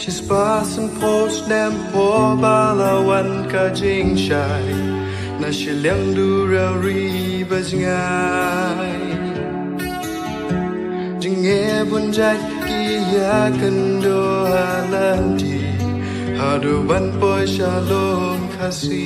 Chispasen post nem po balawan ka jing shai na shiliang du rao ri bazngay jing e bun jai ki ya kendo halanti hadu ban po shalom kasi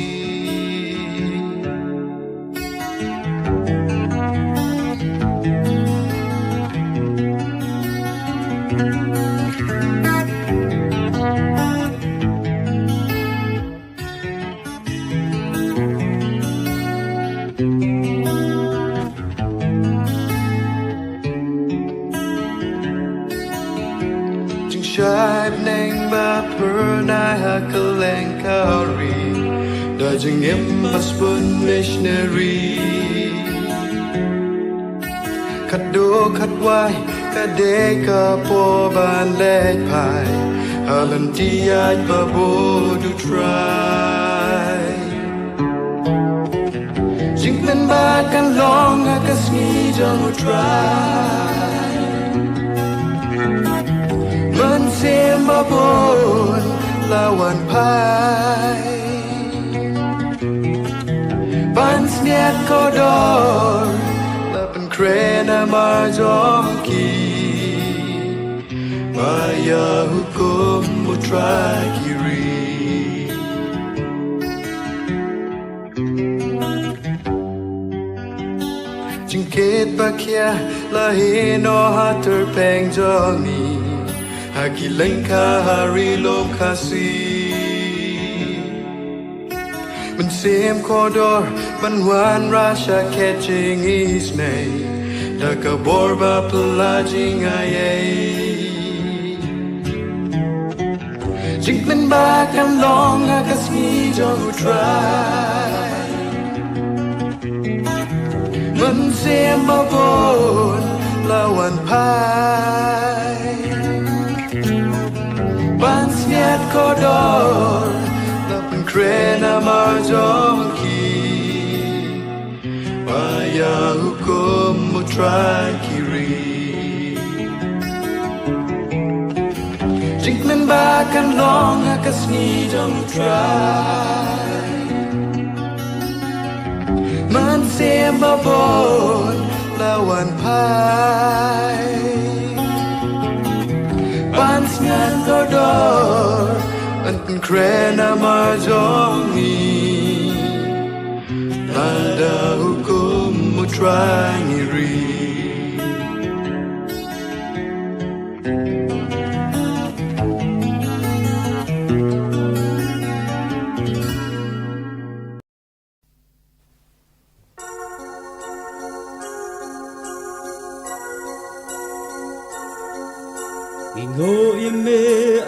Shaib neng ba pernai hakaleng kauri dajing imbas pun missionary kado katwai kade ka po ban lek pai halan tiaj babodu try jingmen ba kan long akasni jong try Mensimba pun lawan pai Bans niat kodor Lapan krena marjongki Maya hukum putra kiri Jingkit bakia lahino hater peng jongi Hagi lengka hari lom kasih Mensim kodor Manwan rasa catching isnay Daga borba pelajing ayay Jingmen bakam long akas ngijong utray Mensim babon lawan pai Bans niat kodor Lapan krena marjongki Maya hukum mutra kiri Jingmen bakan long akas ngijong try Mansim babon lawan pai Bans ngan kodor Anten krena marjongi Ada hukum mutra ngiri Ingo ime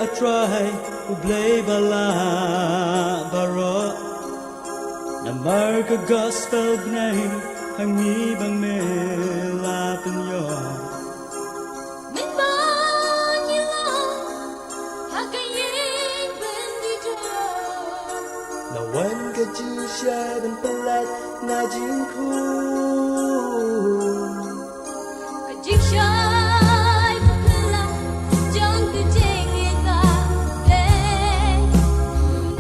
a try ublay bala baro na marka gospel name hangi bang me lapin yo Min ban yila hakayin bendijo na wan ka ji shay ban palat na jing ku Kajikshai pukula jang tujeng ita le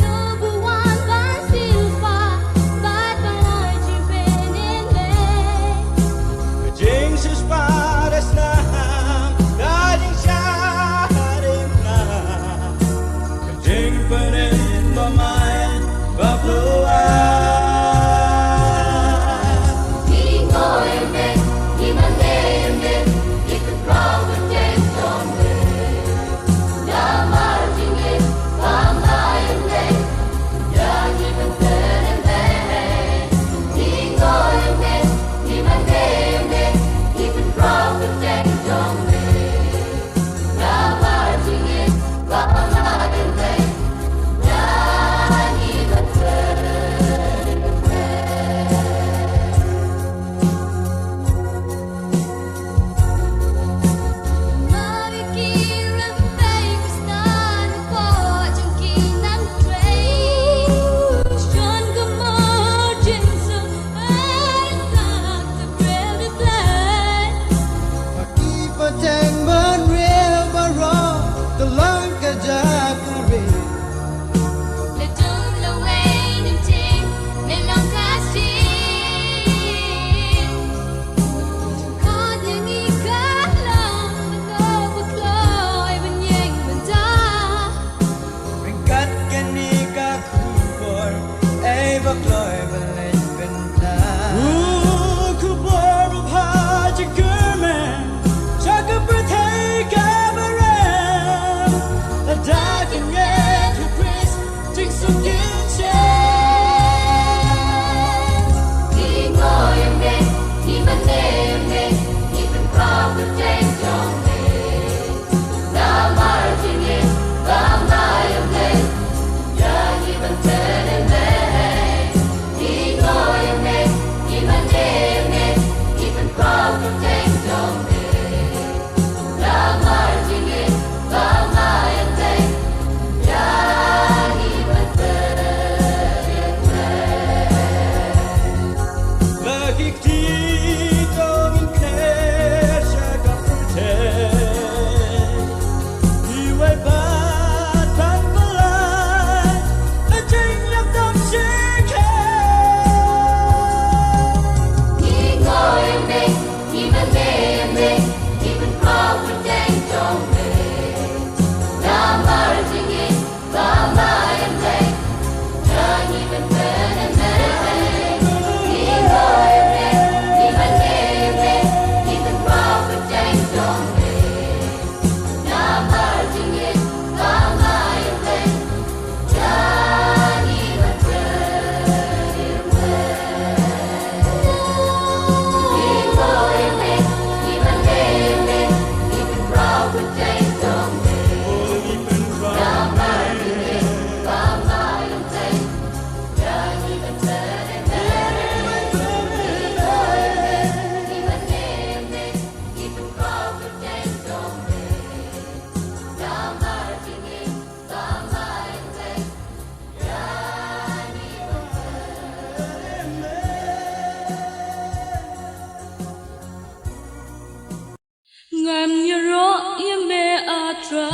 Number one ban silpa Bat banay jibenin le jing sus pares na dajing sharing na jing panen mamayan bapluan Bye. ingin ku Chris Jing sung yin che Đi ngồi em nghe, đi vấn đề em nghe, đi phần qua bước trên trong nghề. Đã mai chỉ nghe, đã mai em nghe, đã đi vấn đề em nghe. Đi ngồi em nghe, đi vấn đề em nghe, đi phần qua bước trên trong nghề. Đã mai chỉ nghe, đã mai em nghe, đã đi vấn đề em nghe. Lagi kita mungkin jaga pretend Iwai batan belai Ajing yang tak sikit Đi ngồi em đây, đi vấn đề em đây, đi phần qua bước trên trong nghề. Đã mai chỉ nghe, đã mai em đây, đã đi vấn đề em đây. Đi ngồi em đây, đi vấn đề em đây, đi phần qua bước trên trong nghề. Đã mai chỉ nghe, đã mai em đây, đã đi vấn đề em đây. Đi ngồi em đây, đi vấn đề em đây, đi phần qua bước trên trong nghề. Đã mai chỉ nghe, đã mai em đây, đã đi vấn đề em đây. Đi ngồi em đây, đi vấn đề em đây, đi phần qua bước trên trong nghề. Đã mai chỉ nghe, đã mai em đây, đã đi vấn đề em Ngam như rõ yêu mê a tra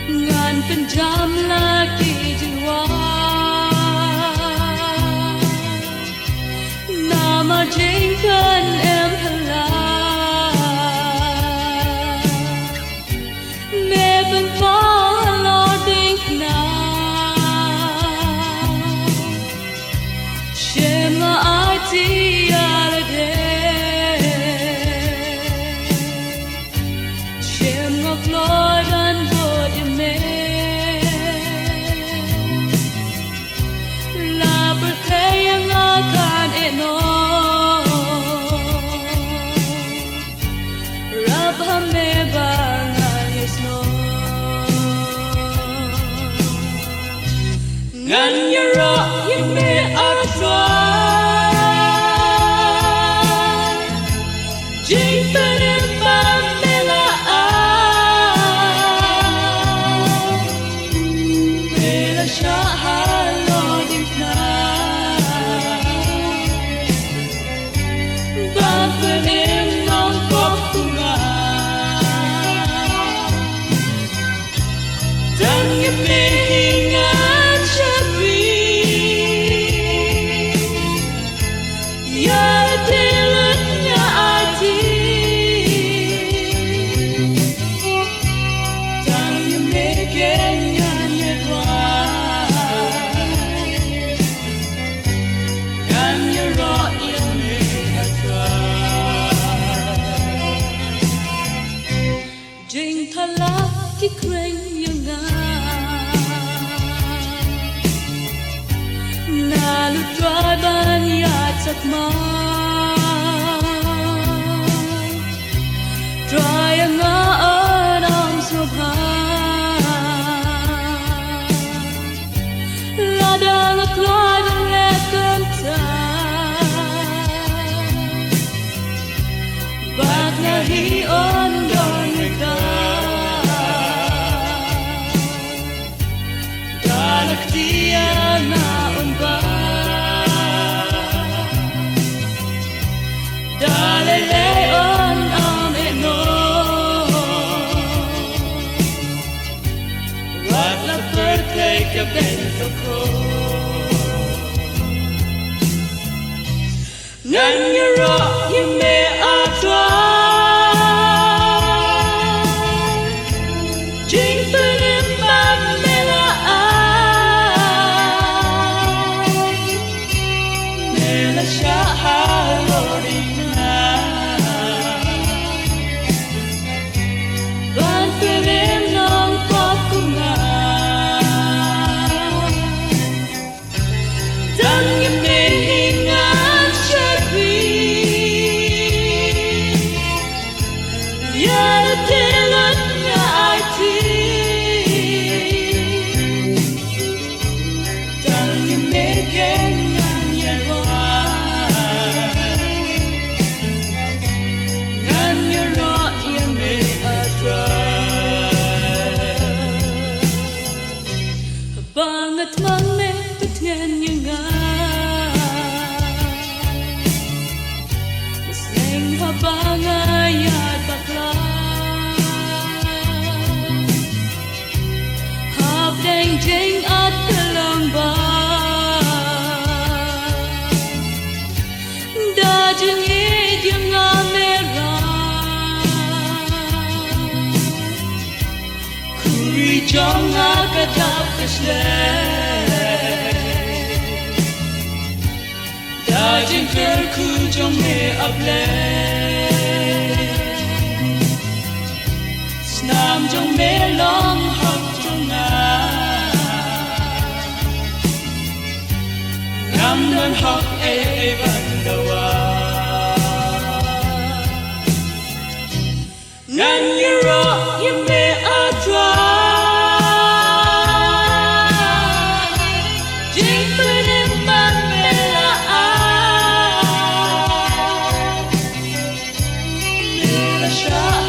Ngàn phần trăm là kỳ trình hoa Nà mà chính thân em thật là Mẹ vẫn phó lo đinh nào Xem là ai thì à là đêm Xem ngọc lối đàn vô điểm mê Là bật thế yang akan eno Rab hame bangal yasno Ngan yara yame atwa Jing penem pamela Mela shahalo dikna Bapenem nong kokunga Dan yame hingan shabi Ya dilutnya ati Dan yamekenya nyedwa Dan yara yamekatra Jing thala ki kreng yanga Nalu traban ya sakma Draya nga anam subha Ladang akladang lekenta Bag na hion don nika Dalak dia na unba Daleleon am eno jeng at kalamba da jeng e jeng amera kuri jong akatap kasle da jeng ker ku jong me able Nam trong mê long học trong ngam đơn học e van đầu ngan như rõ như mê a choa chính bên em ban mê là mê là xa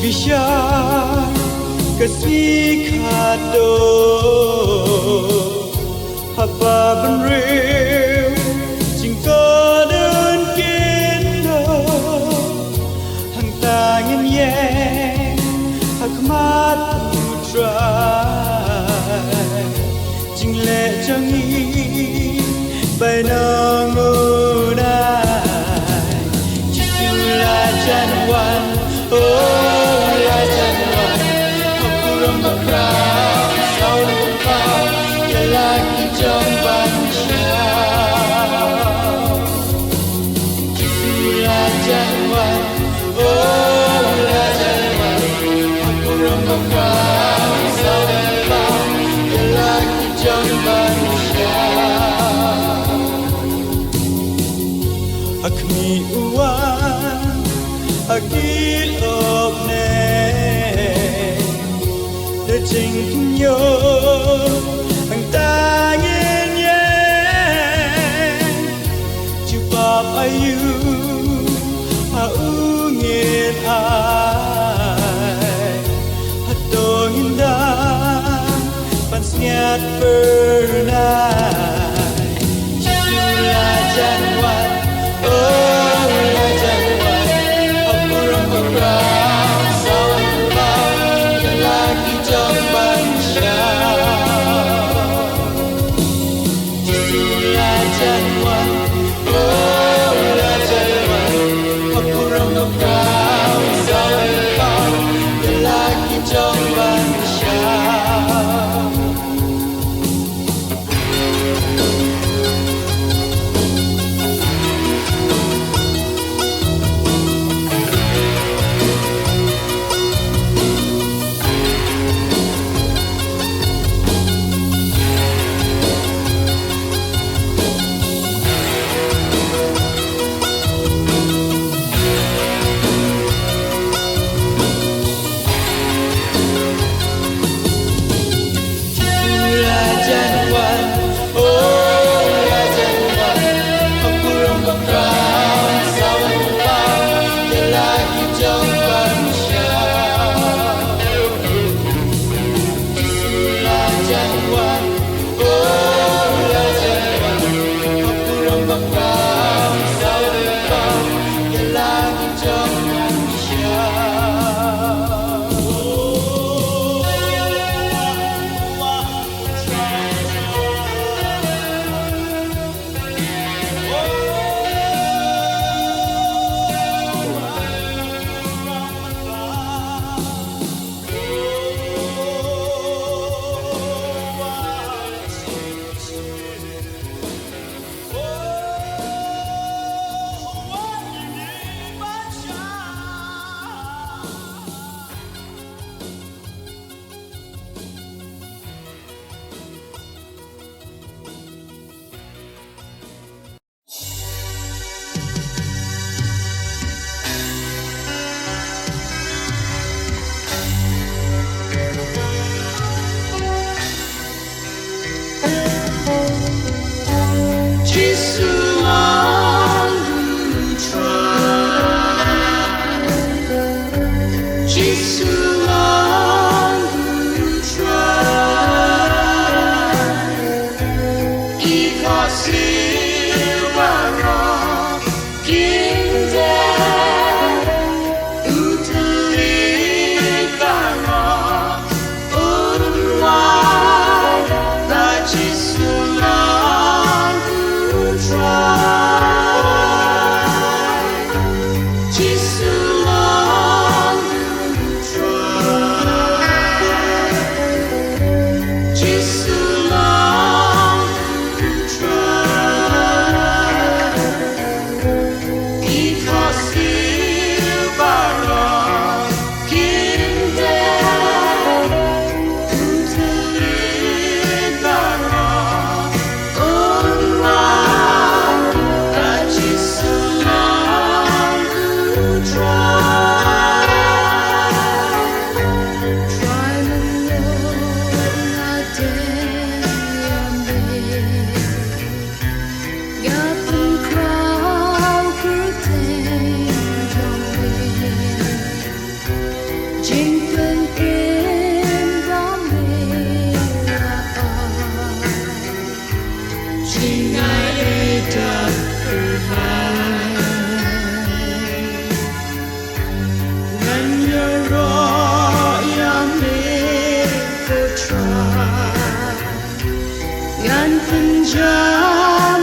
Bishan kasih kado haba benreu cinta dan kena hang tangan yang hakmat putra jing le jangi bay nangunai Jisulah Januan oh la Januan aku rambut kau sau kau ya lagi trong ban Jisulah Januan oh la Januan aku rambut kau sau kau ya lagi trong ban Akmi uwan akil okne de ching kinyo ang tangin ye chupa payu aungin ai hatong indah pansniat pernah Jisulah Januan oh la Januan aku rambut kau sau kau yang lagi trong ban Jisulah Januan oh la Januan aku rambut kau sau kau yang lagi trong ban Ngàn phần trăm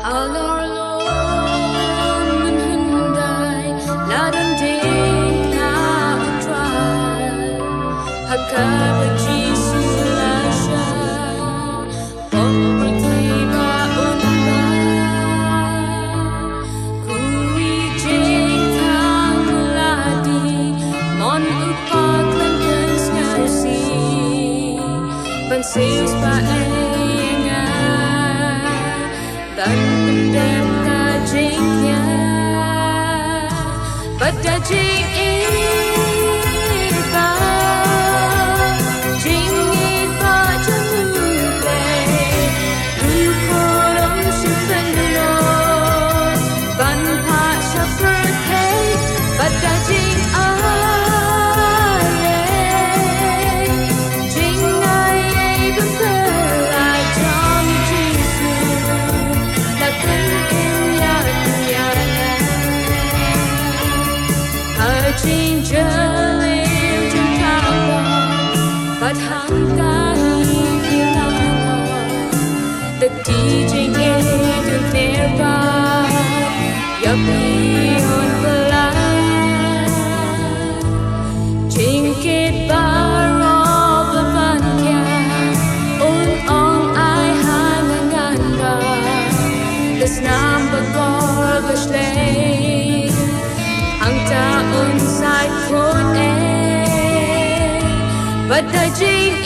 Alor lon men hundai ladan ding na utrai hakar jisu lasha pon bertiba unba kui jing tang ladi mon upak lan kensi ban seus pa dan pendem dagingnya, but daging iba, iba jemule, rukorom sepenuh, ban pak seperti, but daging aye, jing aye berbelah jam jisu. Jing jalim jing tawa, but hanggahi bilana. The teaching is nearby, yapi on belah. Jing kit barop lepan kya, ong ai hangan ba. Desnam begor beslay. Ang taon sa'y kon but the jing